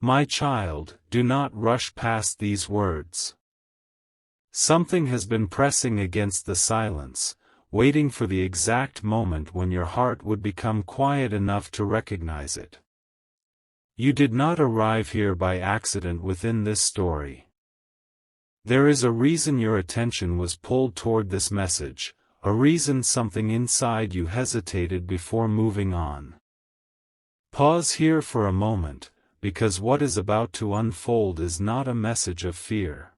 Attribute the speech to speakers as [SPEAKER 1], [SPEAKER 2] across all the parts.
[SPEAKER 1] My child, do not rush past these words. Something has been pressing against the silence, waiting for the exact moment when your heart would become quiet enough to recognize it. You did not arrive here by accident within this story. There is a reason your attention was pulled toward this message, a reason something inside you hesitated before moving on. Pause here for a moment, because what is about to unfold is not a message of fear.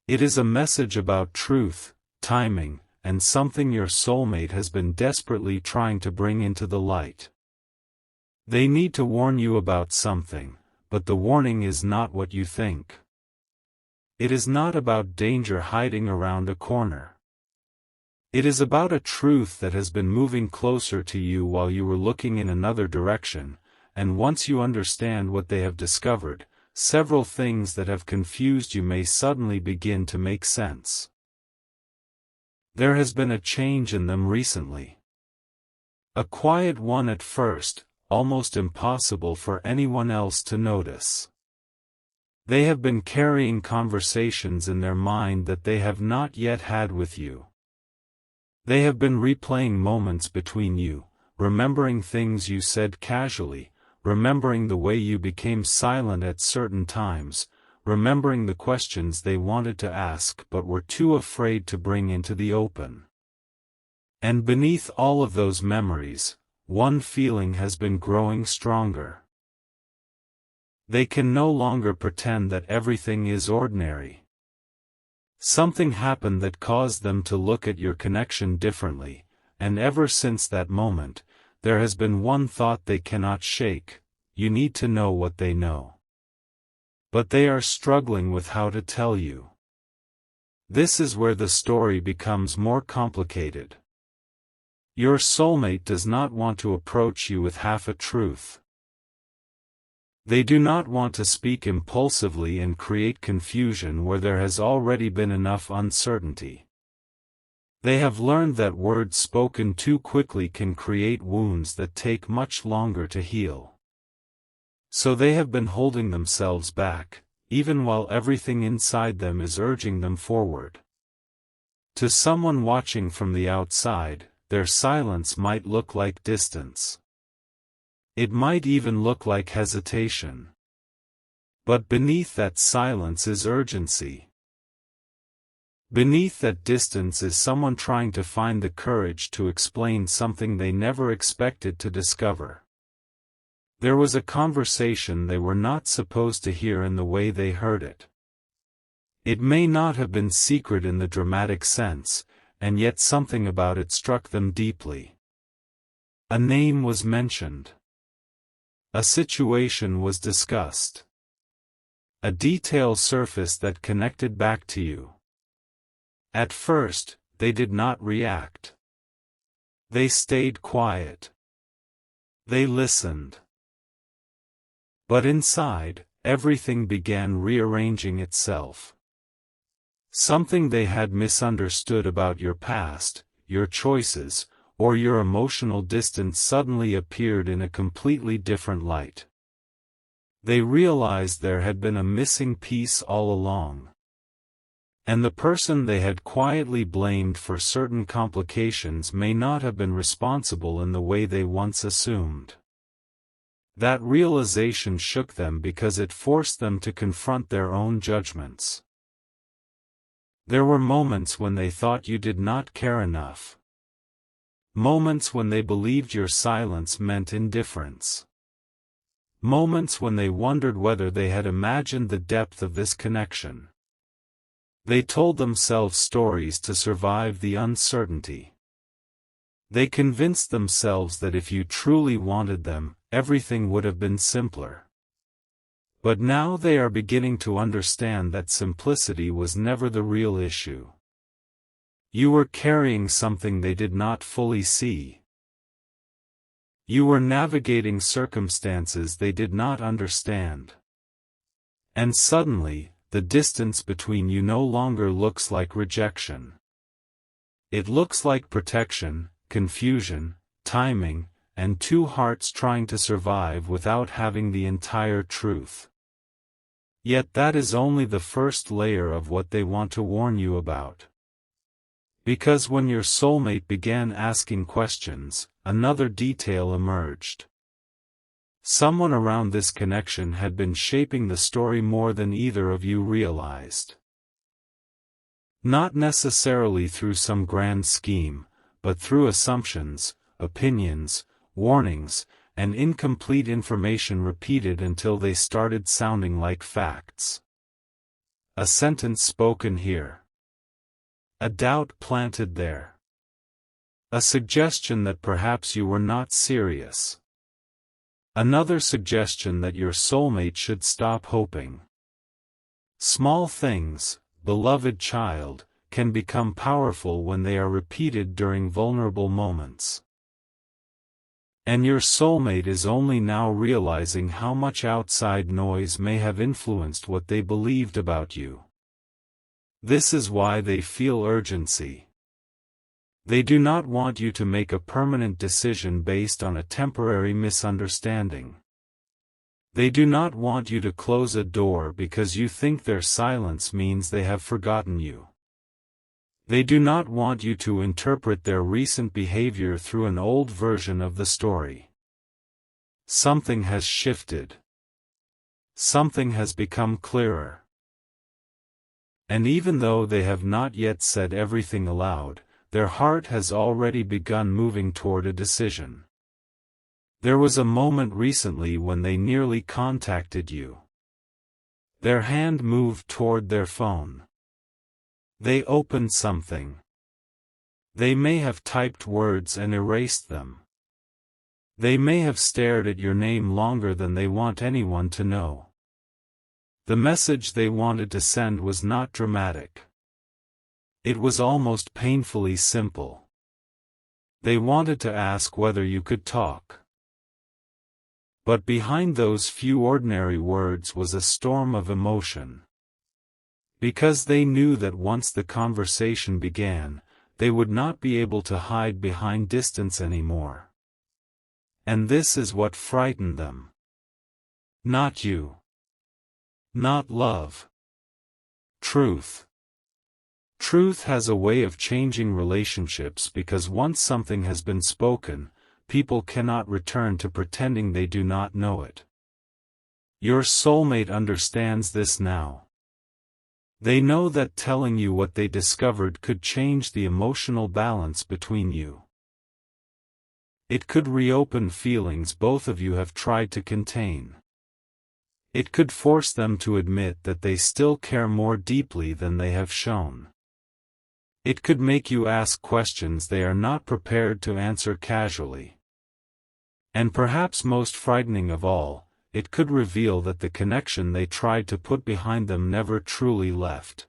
[SPEAKER 1] It is a message about truth, timing, and something your soulmate has been desperately trying to bring into the light. They need to warn you about something, but the warning is not what you think. It is not about danger hiding around a corner. It is about a truth that has been moving closer to you while you were looking in another direction, and once you understand what they have discovered, several things that have confused you may suddenly begin to make sense. There has been a change in them recently. A quiet one at first, almost impossible for anyone else to notice. They have been carrying conversations in their mind that they have not yet had with you. They have been replaying moments between you, remembering things you said casually, remembering the way you became silent at certain times, remembering the questions they wanted to ask but were too afraid to bring into the open. And beneath all of those memories, one feeling has been growing stronger. They can no longer pretend that everything is ordinary. Something happened that caused them to look at your connection differently, and ever since that moment, there has been one thought they cannot shake: you need to know what they know. But they are struggling with how to tell you. This is where the story becomes more complicated. Your soulmate does not want to approach you with half a truth. They do not want to speak impulsively and create confusion where there has already been enough uncertainty. They have learned that words spoken too quickly can create wounds that take much longer to heal. So they have been holding themselves back, even while everything inside them is urging them forward. To someone watching from the outside, their silence might look like distance. It might even look like hesitation. But beneath that silence is urgency. Beneath that distance is someone trying to find the courage to explain something they never expected to discover. There was a conversation they were not supposed to hear in the way they heard it. It may not have been secret in the dramatic sense, and yet something about it struck them deeply. A name was mentioned. A situation was discussed. A detail surfaced that connected back to you. At first, they did not react. They stayed quiet. They listened. But inside, everything began rearranging itself. Something they had misunderstood about your past, your choices, or your emotional distance suddenly appeared in a completely different light. They realized there had been a missing piece all along. And the person they had quietly blamed for certain complications may not have been responsible in the way they once assumed. That realization shook them because it forced them to confront their own judgments. There were moments when they thought you did not care enough. Moments when they believed your silence meant indifference. Moments when they wondered whether they had imagined the depth of this connection. They told themselves stories to survive the uncertainty. They convinced themselves that if you truly wanted them, everything would have been simpler. But now they are beginning to understand that simplicity was never the real issue. You were carrying something they did not fully see. You were navigating circumstances they did not understand. And suddenly, the distance between you no longer looks like rejection. It looks like protection, confusion, timing, and two hearts trying to survive without having the entire truth. Yet that is only the first layer of what they want to warn you about. Because when your soulmate began asking questions, another detail emerged. Someone around this connection had been shaping the story more than either of you realized. Not necessarily through some grand scheme, but through assumptions, opinions, warnings, and incomplete information repeated until they started sounding like facts. A sentence spoken here. A doubt planted there. A suggestion that perhaps you were not serious. Another suggestion that your soulmate should stop hoping. Small things, beloved child, can become powerful when they are repeated during vulnerable moments. And your soulmate is only now realizing how much outside noise may have influenced what they believed about you. This is why they feel urgency. They do not want you to make a permanent decision based on a temporary misunderstanding. They do not want you to close a door because you think their silence means they have forgotten you. They do not want you to interpret their recent behavior through an old version of the story. Something has shifted. Something has become clearer. And even though they have not yet said everything aloud, their heart has already begun moving toward a decision. There was a moment recently when they nearly contacted you. Their hand moved toward their phone. They opened something. They may have typed words and erased them. They may have stared at your name longer than they want anyone to know. The message they wanted to send was not dramatic. It was almost painfully simple. They wanted to ask whether you could talk. But behind those few ordinary words was a storm of emotion. Because they knew that once the conversation began, they would not be able to hide behind distance anymore. And this is what frightened them. Not you. Not love. Truth. Truth has a way of changing relationships because once something has been spoken, people cannot return to pretending they do not know it. Your soulmate understands this now. They know that telling you what they discovered could change the emotional balance between you. It could reopen feelings both of you have tried to contain. It could force them to admit that they still care more deeply than they have shown. It could make you ask questions they are not prepared to answer casually. And perhaps most frightening of all, it could reveal that the connection they tried to put behind them never truly left.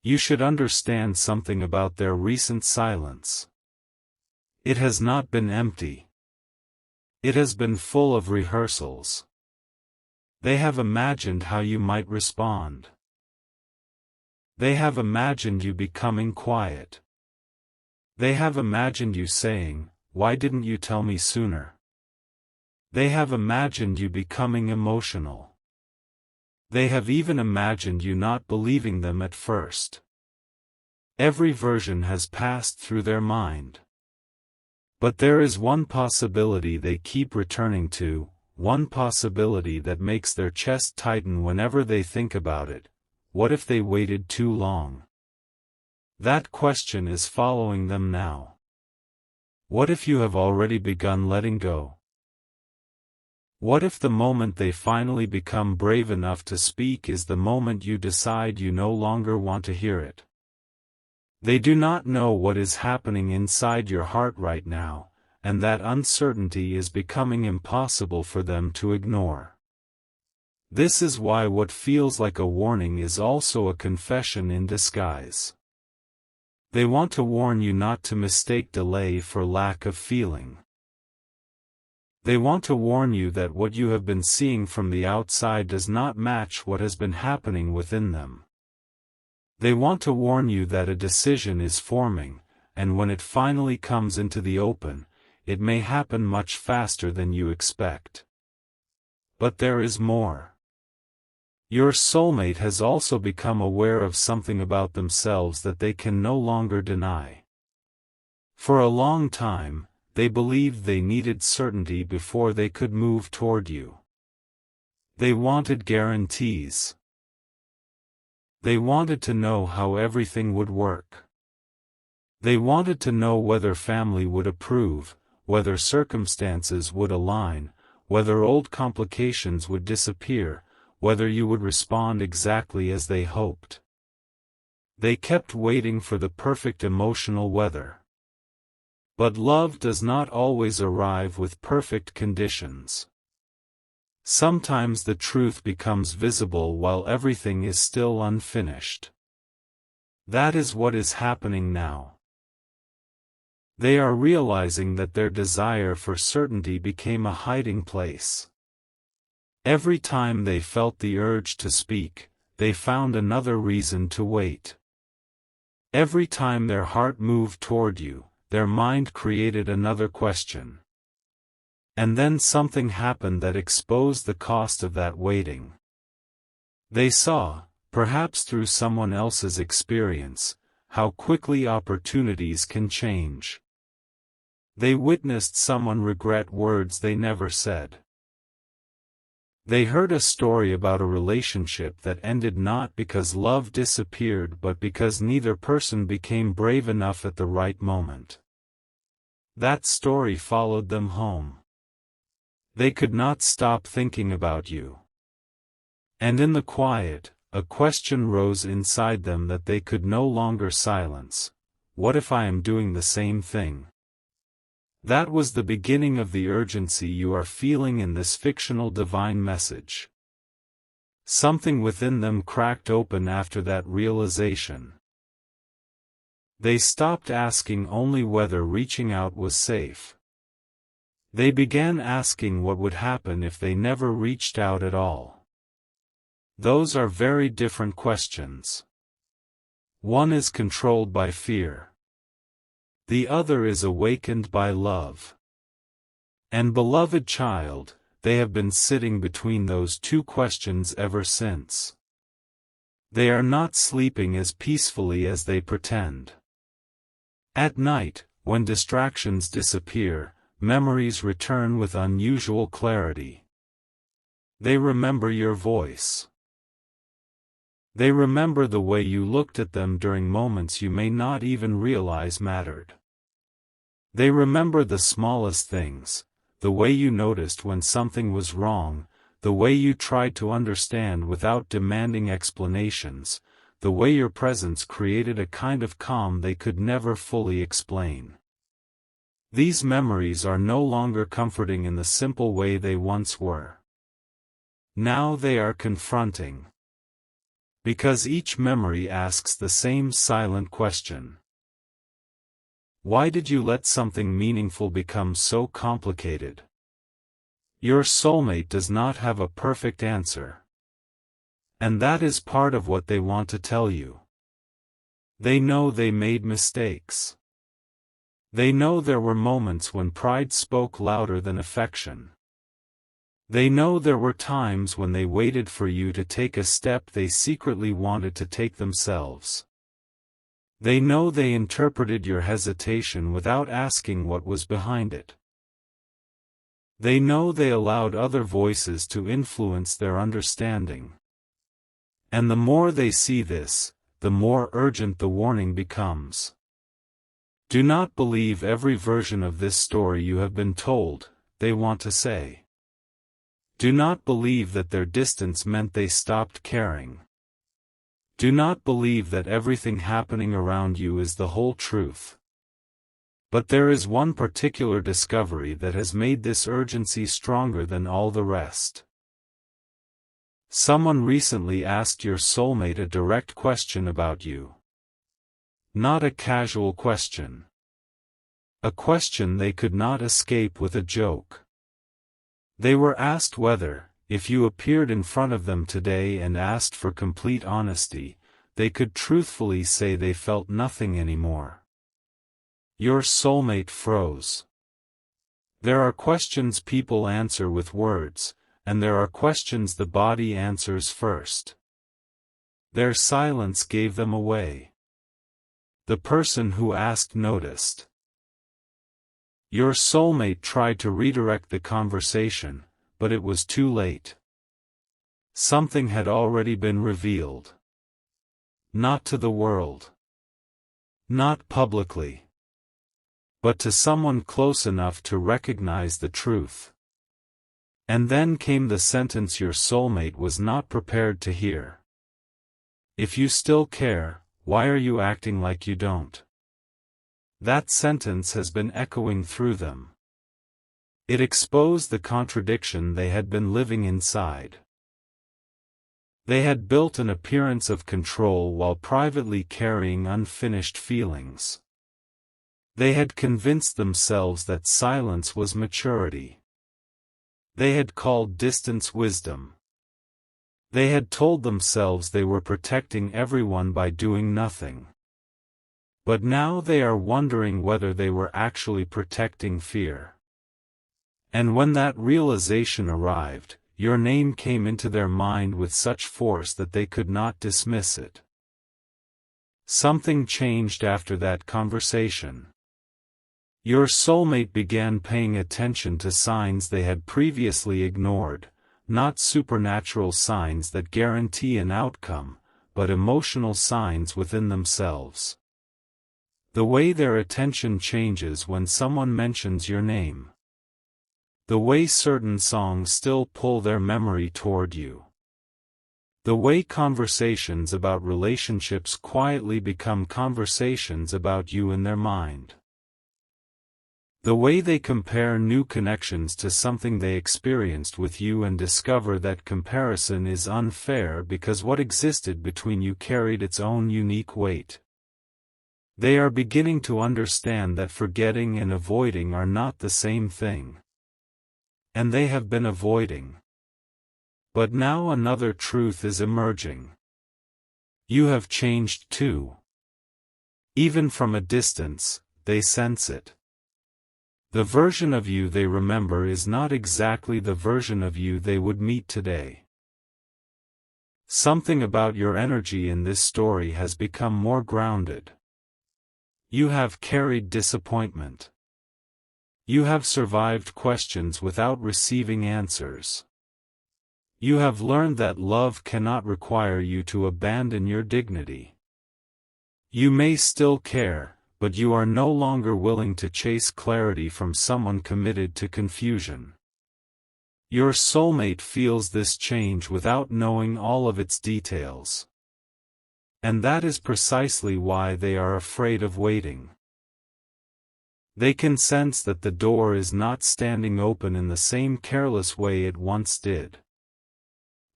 [SPEAKER 1] You should understand something about their recent silence. It has not been empty. It has been full of rehearsals. They have imagined how you might respond. They have imagined you becoming quiet. They have imagined you saying, "Why didn't you tell me sooner?" They have imagined you becoming emotional. They have even imagined you not believing them at first. Every version has passed through their mind. But there is one possibility they keep returning to, one possibility that makes their chest tighten whenever they think about it. What if they waited too long? That question is following them now. What if you have already begun letting go? What if the moment they finally become brave enough to speak is the moment you decide you no longer want to hear it? They do not know what is happening inside your heart right now, and that uncertainty is becoming impossible for them to ignore. This is why what feels like a warning is also a confession in disguise. They want to warn you not to mistake delay for lack of feeling. They want to warn you that what you have been seeing from the outside does not match what has been happening within them. They want to warn you that a decision is forming, and when it finally comes into the open, it may happen much faster than you expect. But there is more. Your soulmate has also become aware of something about themselves that they can no longer deny. For a long time, they believed they needed certainty before they could move toward you. They wanted guarantees. They wanted to know how everything would work. They wanted to know whether family would approve, whether circumstances would align, whether old complications would disappear, whether you would respond exactly as they hoped. They kept waiting for the perfect emotional weather. But love does not always arrive with perfect conditions. Sometimes the truth becomes visible while everything is still unfinished. That is what is happening now. They are realizing that their desire for certainty became a hiding place. Every time they felt the urge to speak, they found another reason to wait. Every time their heart moved toward you, their mind created another question. And then something happened that exposed the cost of that waiting. They saw, perhaps through someone else's experience, how quickly opportunities can change. They witnessed someone regret words they never said. They heard a story about a relationship that ended not because love disappeared but because neither person became brave enough at the right moment. That story followed them home. They could not stop thinking about you. And in the quiet, a question rose inside them that they could no longer silence. What if I am doing the same thing? That was the beginning of the urgency you are feeling in this fictional divine message. Something within them cracked open after that realization. They stopped asking only whether reaching out was safe. They began asking what would happen if they never reached out at all. Those are very different questions. One is controlled by fear. The other is awakened by love. And beloved child, they have been sitting between those two questions ever since. They are not sleeping as peacefully as they pretend. At night, when distractions disappear, memories return with unusual clarity. They remember your voice. They remember the way you looked at them during moments you may not even realize mattered. They remember the smallest things, the way you noticed when something was wrong, the way you tried to understand without demanding explanations, the way your presence created a kind of calm they could never fully explain. These memories are no longer comforting in the simple way they once were. Now they are confronting. Because each memory asks the same silent question. Why did you let something meaningful become so complicated? Your soulmate does not have a perfect answer. And that is part of what they want to tell you. They know they made mistakes. They know there were moments when pride spoke louder than affection. They know there were times when they waited for you to take a step they secretly wanted to take themselves. They know they interpreted your hesitation without asking what was behind it. They know they allowed other voices to influence their understanding. And the more they see this, the more urgent the warning becomes. Do not believe every version of this story you have been told, they want to say. Do not believe that their distance meant they stopped caring. Do not believe that everything happening around you is the whole truth. But there is one particular discovery that has made this urgency stronger than all the rest. Someone recently asked your soulmate a direct question about you. Not a casual question. A question they could not escape with a joke. They were asked whether, if you appeared in front of them today and asked for complete honesty, they could truthfully say they felt nothing anymore. Your soulmate froze. There are questions people answer with words, and there are questions the body answers first. Their silence gave them away. The person who asked noticed. Your soulmate tried to redirect the conversation, but it was too late. Something had already been revealed. Not to the world. Not publicly. But to someone close enough to recognize the truth. And then came the sentence your soulmate was not prepared to hear. If you still care, why are you acting like you don't? That sentence has been echoing through them. It exposed the contradiction they had been living inside. They had built an appearance of control while privately carrying unfinished feelings. They had convinced themselves that silence was maturity. They had called distance wisdom. They had told themselves they were protecting everyone by doing nothing. But now they are wondering whether they were actually protecting fear. And when that realization arrived, your name came into their mind with such force that they could not dismiss it. Something changed after that conversation. Your soulmate began paying attention to signs they had previously ignored, not supernatural signs that guarantee an outcome, but emotional signs within themselves. The way their attention changes when someone mentions your name. The way certain songs still pull their memory toward you. The way conversations about relationships quietly become conversations about you in their mind. The way they compare new connections to something they experienced with you and discover that comparison is unfair because what existed between you carried its own unique weight. They are beginning to understand that forgetting and avoiding are not the same thing. And they have been avoiding. But now another truth is emerging. You have changed too. Even from a distance, they sense it. The version of you they remember is not exactly the version of you they would meet today. Something about your energy in this story has become more grounded. You have carried disappointment. You have survived questions without receiving answers. You have learned that love cannot require you to abandon your dignity. You may still care, but you are no longer willing to chase clarity from someone committed to confusion. Your soulmate feels this change without knowing all of its details. And that is precisely why they are afraid of waiting. They can sense that the door is not standing open in the same careless way it once did.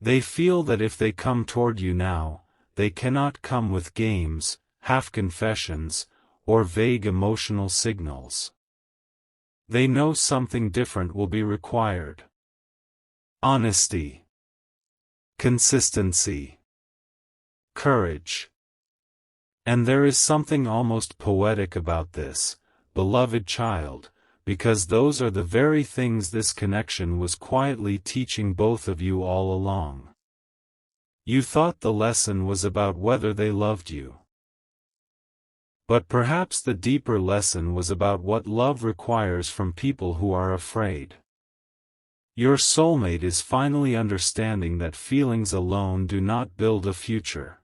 [SPEAKER 1] They feel that if they come toward you now, they cannot come with games, half-confessions, or vague emotional signals. They know something different will be required. Honesty. Consistency. Courage. And there is something almost poetic about this, beloved child, because those are the very things this connection was quietly teaching both of you all along. You thought the lesson was about whether they loved you. But perhaps the deeper lesson was about what love requires from people who are afraid. Your soulmate is finally understanding that feelings alone do not build a future.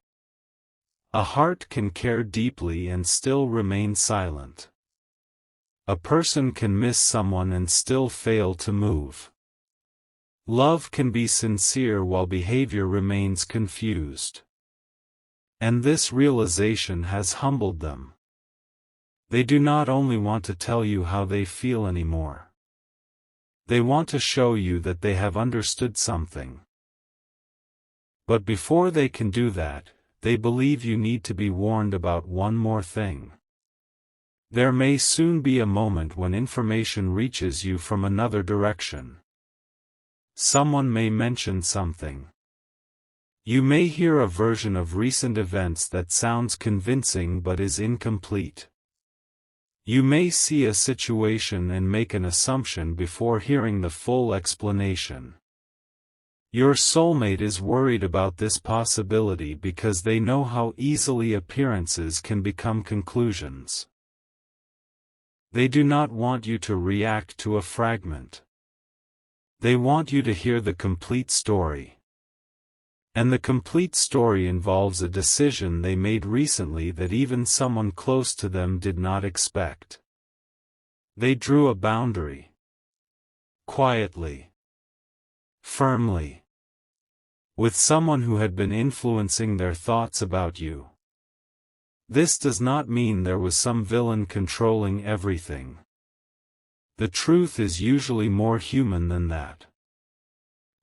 [SPEAKER 1] A heart can care deeply and still remain silent. A person can miss someone and still fail to move. Love can be sincere while behavior remains confused. And this realization has humbled them. They do not only want to tell you how they feel anymore. They want to show you that they have understood something. But before they can do that, they believe you need to be warned about one more thing. There may soon be a moment when information reaches you from another direction. Someone may mention something. You may hear a version of recent events that sounds convincing but is incomplete. You may see a situation and make an assumption before hearing the full explanation. Your soulmate is worried about this possibility because they know how easily appearances can become conclusions. They do not want you to react to a fragment. They want you to hear the complete story. And the complete story involves a decision they made recently that even someone close to them did not expect. They drew a boundary. Quietly. Firmly. With someone who had been influencing their thoughts about you. This does not mean there was some villain controlling everything. The truth is usually more human than that.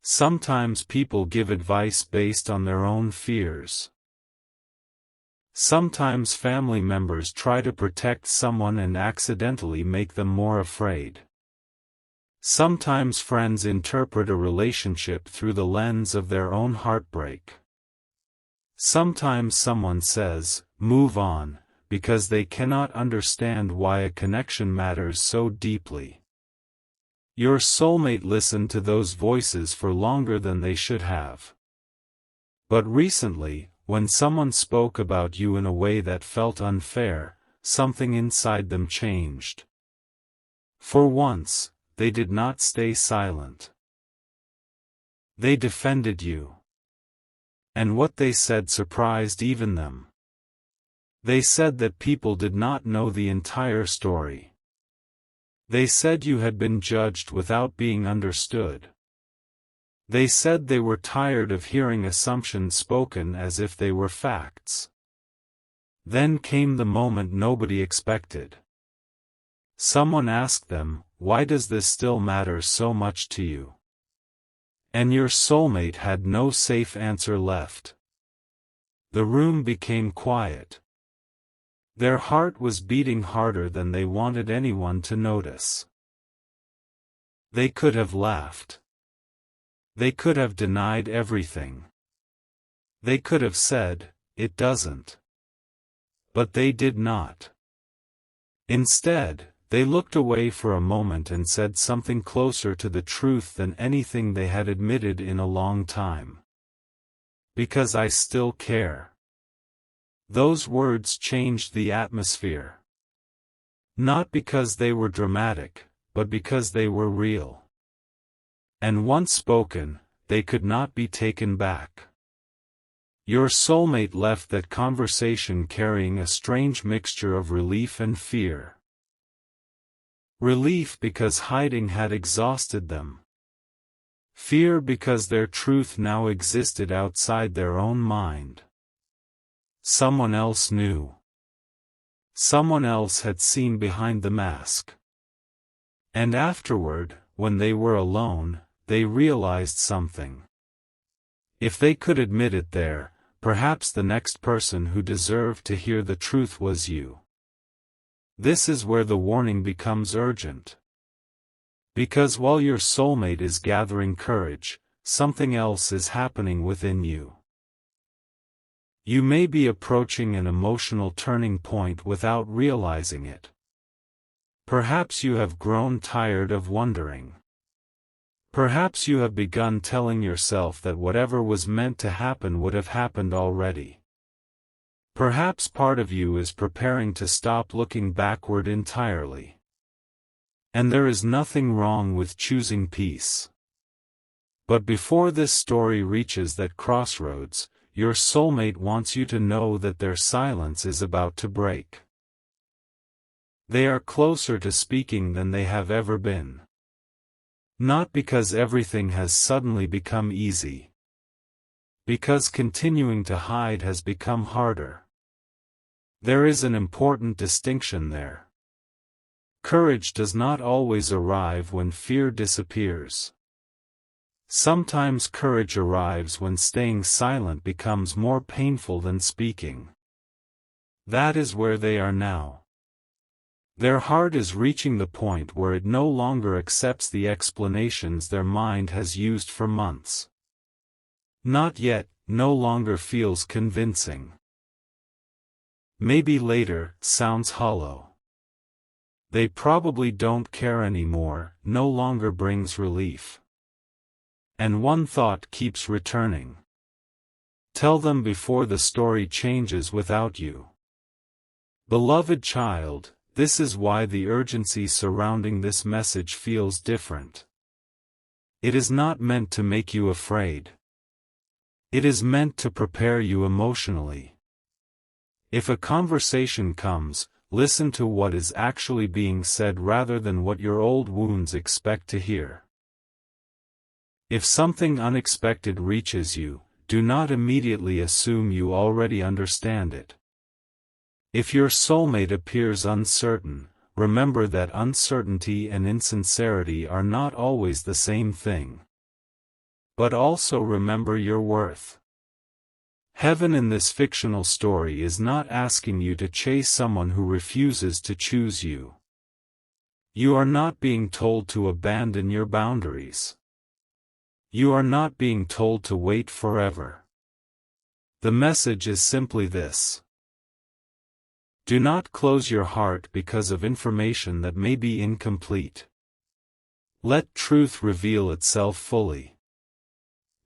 [SPEAKER 1] Sometimes people give advice based on their own fears. Sometimes family members try to protect someone and accidentally make them more afraid. Sometimes friends interpret a relationship through the lens of their own heartbreak. Sometimes someone says, "Move on," because they cannot understand why a connection matters so deeply. Your soulmate listened to those voices for longer than they should have. But recently, when someone spoke about you in a way that felt unfair, something inside them changed. For once, they did not stay silent. They defended you. And what they said surprised even them. They said that people did not know the entire story. They said you had been judged without being understood. They said they were tired of hearing assumptions spoken as if they were facts. Then came the moment nobody expected. Someone asked them, "Why does this still matter so much to you?" And your soulmate had no safe answer left. The room became quiet. Their heart was beating harder than they wanted anyone to notice. They could have laughed. They could have denied everything. They could have said, "It doesn't." But they did not. Instead, they looked away for a moment and said something closer to the truth than anything they had admitted in a long time. "Because I still care." Those words changed the atmosphere. Not because they were dramatic, but because they were real. And once spoken, they could not be taken back. Your soulmate left that conversation carrying a strange mixture of relief and fear. Relief because hiding had exhausted them. Fear because their truth now existed outside their own mind. Someone else knew. Someone else had seen behind the mask. And afterward, when they were alone, they realized something. If they could admit it there, perhaps the next person who deserved to hear the truth was you. This is where the warning becomes urgent. Because while your soulmate is gathering courage, something else is happening within you. You may be approaching an emotional turning point without realizing it. Perhaps you have grown tired of wondering. Perhaps you have begun telling yourself that whatever was meant to happen would have happened already. Perhaps part of you is preparing to stop looking backward entirely. And there is nothing wrong with choosing peace. But before this story reaches that crossroads, your soulmate wants you to know that their silence is about to break. They are closer to speaking than they have ever been. Not because everything has suddenly become easy. Because continuing to hide has become harder. There is an important distinction there. Courage does not always arrive when fear disappears. Sometimes courage arrives when staying silent becomes more painful than speaking. That is where they are now. Their heart is reaching the point where it no longer accepts the explanations their mind has used for months. Not yet, no longer feels convincing. Maybe later sounds hollow. They probably don't care anymore, no longer brings relief. And one thought keeps returning. Tell them before the story changes without you. Beloved child, this is why the urgency surrounding this message feels different. It is not meant to make you afraid. It is meant to prepare you emotionally. If a conversation comes, listen to what is actually being said rather than what your old wounds expect to hear. If something unexpected reaches you, do not immediately assume you already understand it. If your soulmate appears uncertain, remember that uncertainty and insincerity are not always the same thing. But also remember your worth. Heaven in this fictional story is not asking you to chase someone who refuses to choose you. You are not being told to abandon your boundaries. You are not being told to wait forever. The message is simply this. Do not close your heart because of information that may be incomplete. Let truth reveal itself fully.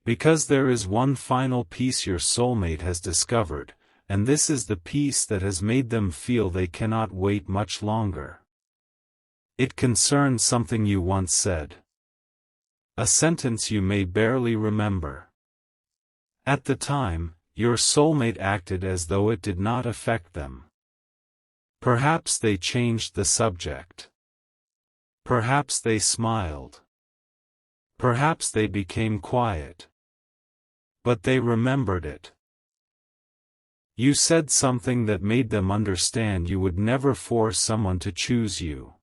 [SPEAKER 1] Because there is one final piece your soulmate has discovered, and this is the piece that has made them feel they cannot wait much longer. It concerns something you once said. A sentence you may barely remember. At the time, your soulmate acted as though it did not affect them. Perhaps they changed the subject. Perhaps they smiled. Perhaps they became quiet. But they remembered it. You said something that made them understand you would never force someone to choose you.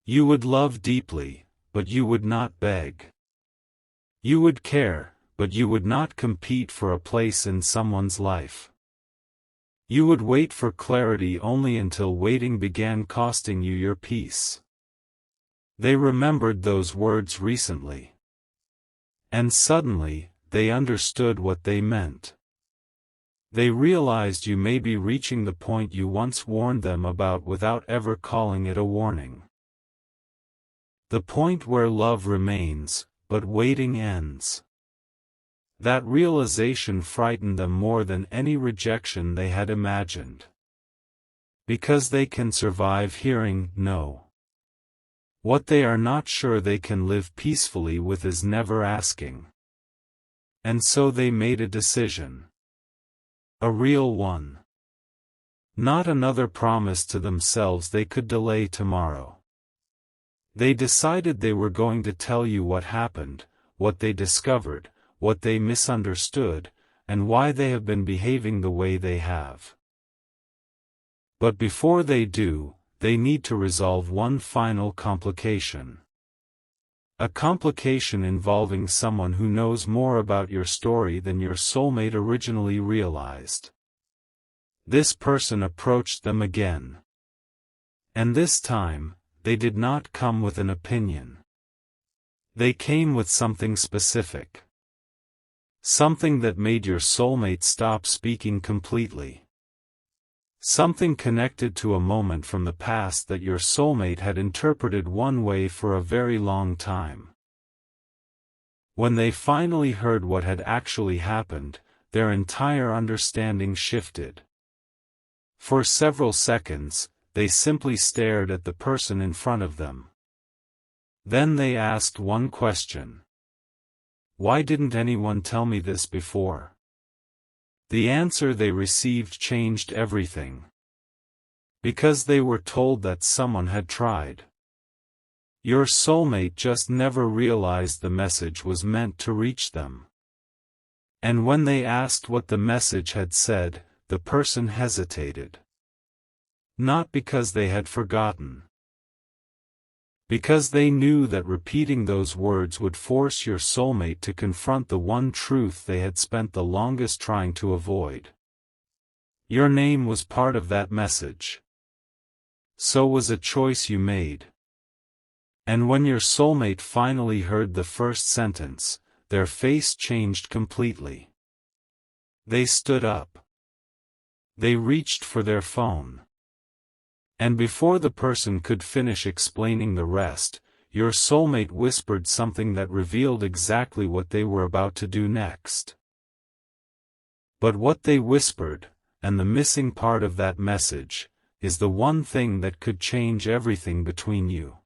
[SPEAKER 1] You would love deeply, but you would not beg. You would care, but you would not compete for a place in someone's life. You would wait for clarity only until waiting began costing you your peace. They remembered those words recently. And suddenly, they understood what they meant. They realized you may be reaching the point you once warned them about without ever calling it a warning. The point where love remains, but waiting ends. That realization frightened them more than any rejection they had imagined. Because they can survive hearing no. What they are not sure they can live peacefully with is never asking. And so they made a decision. A real one. Not another promise to themselves they could delay tomorrow. They decided they were going to tell you what happened, what they discovered, what they misunderstood, and why they have been behaving the way they have. But before they do, they need to resolve one final complication. A complication involving someone who knows more about your story than your soulmate originally realized. This person approached them again. And this time, they did not come with an opinion. They came with something specific. Something that made your soulmate stop speaking completely. Something connected to a moment from the past that your soulmate had interpreted one way for a very long time. When they finally heard what had actually happened, their entire understanding shifted. For several seconds, they simply stared at the person in front of them. Then they asked one question. Why didn't anyone tell me this before? The answer they received changed everything. Because they were told that someone had tried. Your soulmate just never realized the message was meant to reach them. And when they asked what the message had said, the person hesitated. Not because they had forgotten. Because they knew that repeating those words would force your soulmate to confront the one truth they had spent the longest trying to avoid. Your name was part of that message. So was a choice you made. And when your soulmate finally heard the first sentence, their face changed completely. They stood up. They reached for their phone. And before the person could finish explaining the rest, your soulmate whispered something that revealed exactly what they were about to do next. But what they whispered, and the missing part of that message, is the one thing that could change everything between you.